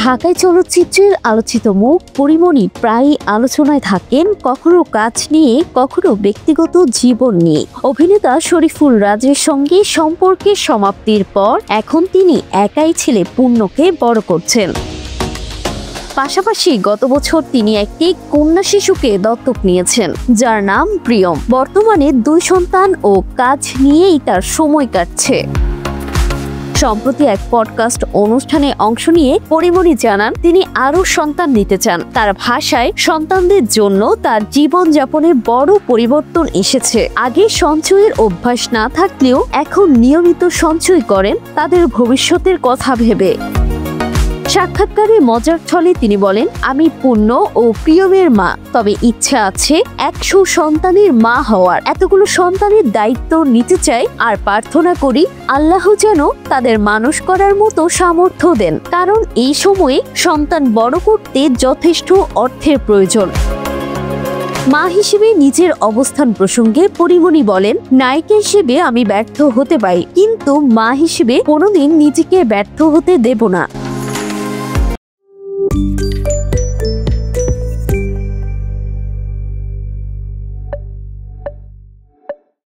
ঢাকায় চলচ্চিত্রের আলোচিত মুখ পরিমণি প্রায়ই আলোচনায় থাকেন, কখনো কাজ নিয়ে, কখনো ব্যক্তিগত জীবন নিয়ে। অভিনেতা শরীফুল রাজের সঙ্গে সম্পর্কের সমাপ্তির পর এখন তিনি একাই ছেলে পূর্ণকে বড় করছেন। পাশাপাশি গত বছর তিনি একটি কন্যা শিশুকে দত্তক নিয়েছেন, যার নাম প্রিয়ম। বর্তমানে 2 সন্তান ও কাজ নিয়েই তার সময় কাটছে। সম্প্রতি এক পডকাস্ট অনুষ্ঠানে অংশ নিয়ে পরিমণি জানান তিনি আরো সন্তান নিতে চান। তার ভাষায়, সন্তানদের জন্য তার জীবনযাপনে বড় পরিবর্তন এসেছে। আগে সঞ্চয়ের অভ্যাস না থাকলেও এখন নিয়মিত সঞ্চয় করেন তাদের ভবিষ্যতের কথা ভেবে। সাক্ষাৎকারে মজার ছলে তিনি বলেন, আমি পূর্ণ ও প্রিয়মের মা, তবে ইচ্ছা আছে 100 সন্তানের মা হওয়ার। এতগুলো সন্তানের দায়িত্ব নিতে চাই আর প্রার্থনা করি আল্লাহ যেন তাদের মানুষ করার মতো সামর্থ্য দেন, কারণ এই সময়ে সন্তান বড় করতে যথেষ্ট অর্থের প্রয়োজন। মা হিসেবে নিজের অবস্থান প্রসঙ্গে পরিমণি বলেন, নায়িকা হিসেবে আমি ব্যর্থ হতে পারি, কিন্তু মা হিসেবে কোনোদিন নিজেকে ব্যর্থ হতে দেব না।